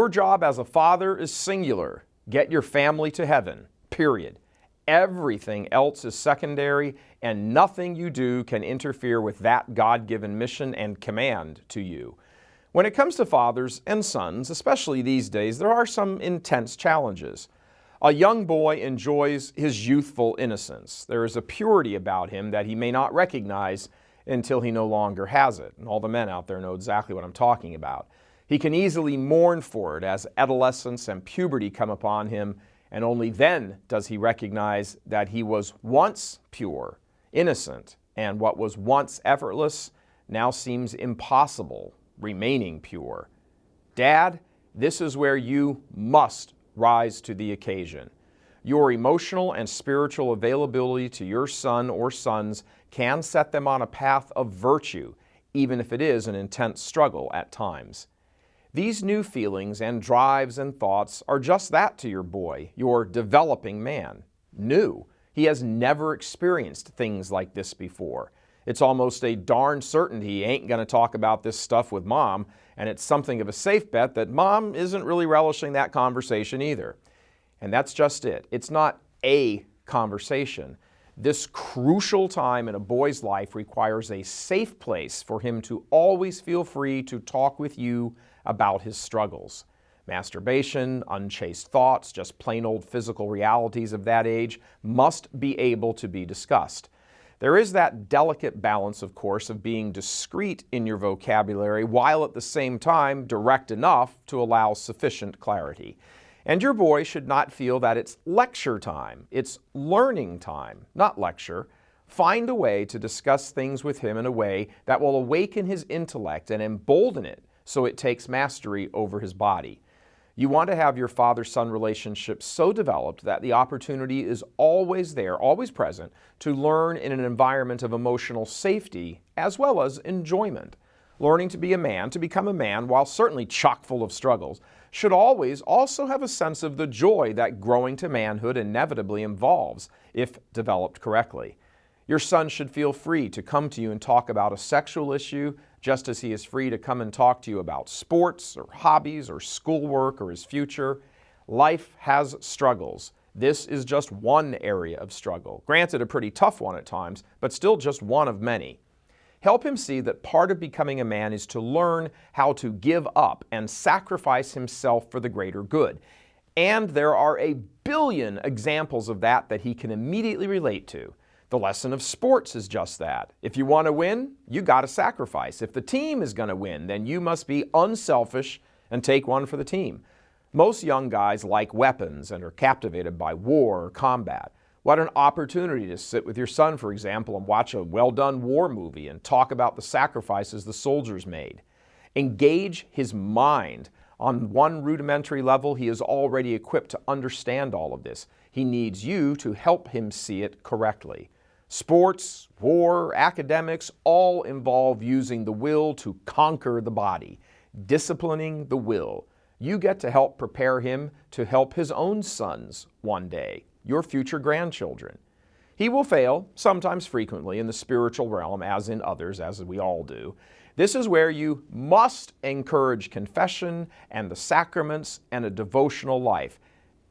Your job as a father is singular. Get your family to heaven, period. Everything else is secondary, and nothing you do can interfere with that God-given mission and command to you. When it comes to fathers and sons, especially these days, there are some intense challenges. A young boy enjoys his youthful innocence. There is a purity about him that he may not recognize until he no longer has it. And all the men out there know exactly what I'm talking about. He can easily mourn for it as adolescence and puberty come upon him, and only then does he recognize that he was once pure, innocent, and what was once effortless now seems impossible, remaining pure. Dad, this is where you must rise to the occasion. Your emotional and spiritual availability to your son or sons can set them on a path of virtue, even if it is an intense struggle at times. These new feelings and drives and thoughts are just that to your boy, your developing man. New. He has never experienced things like this before. It's almost a darn certainty he ain't going to talk about this stuff with Mom, and it's something of a safe bet that Mom isn't really relishing that conversation either. And that's just it. It's not a conversation. This crucial time in a boy's life requires a safe place for him to always feel free to talk with you about his struggles. Masturbation, unchaste thoughts, just plain old physical realities of that age must be able to be discussed. There is that delicate balance, of course, of being discreet in your vocabulary while at the same time direct enough to allow sufficient clarity. And your boy should not feel that it's lecture time. It's learning time, not lecture. Find a way to discuss things with him in a way that will awaken his intellect and embolden it so it takes mastery over his body. You want to have your father-son relationship so developed that the opportunity is always there, always present, to learn in an environment of emotional safety as well as enjoyment. Learning to be a man, to become a man, while certainly chock full of struggles, should always also have a sense of the joy that growing to manhood inevitably involves, if developed correctly. Your son should feel free to come to you and talk about a sexual issue, just as he is free to come and talk to you about sports or hobbies or schoolwork or his future. Life has struggles. This is just one area of struggle. Granted, a pretty tough one at times, but still just one of many. Help him see that part of becoming a man is to learn how to give up and sacrifice himself for the greater good. And there are a billion examples of that he can immediately relate to. The lesson of sports is just that. If you want to win, you got to sacrifice. If the team is going to win, then you must be unselfish and take one for the team. Most young guys like weapons and are captivated by war or combat. What an opportunity to sit with your son, for example, and watch a well-done war movie and talk about the sacrifices the soldiers made. Engage his mind. On one rudimentary level, he is already equipped to understand all of this. He needs you to help him see it correctly. Sports, war, academics all involve using the will to conquer the body, disciplining the will. You get to help prepare him to help his own sons one day, your future grandchildren. He will fail, sometimes frequently, in the spiritual realm, as in others, as we all do. This is where you must encourage confession and the sacraments and a devotional life.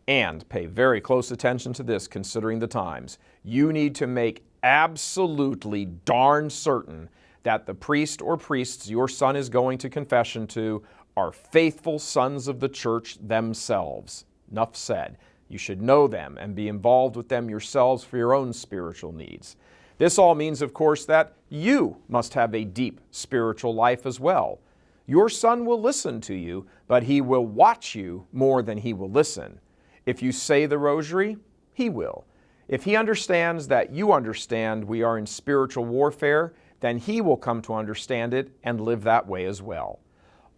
And pay very close attention to this, considering the times. You need to make absolutely darn certain that the priest or priests your son is going to confession to are faithful sons of the church themselves. Enough said. You should know them and be involved with them yourselves for your own spiritual needs. This all means, of course, that you must have a deep spiritual life as well. Your son will listen to you, but he will watch you more than he will listen. If you say the rosary, he will. If he understands that you understand we are in spiritual warfare, then he will come to understand it and live that way as well.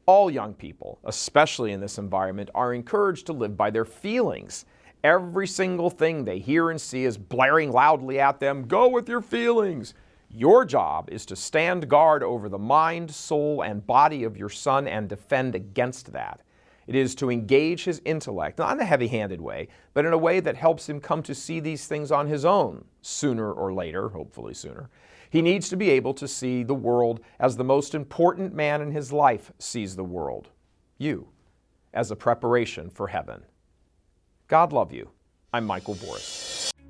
All young people, especially in this environment, are encouraged to live by their feelings. Every single thing they hear and see is blaring loudly at them, "Go with your feelings." Your job is to stand guard over the mind, soul, and body of your son and defend against that. It is to engage his intellect, not in a heavy-handed way, but in a way that helps him come to see these things on his own, sooner or later, hopefully sooner. He needs to be able to see the world as the most important man in his life sees the world, you. as a preparation for heaven. God love you. I'm Michael Voris.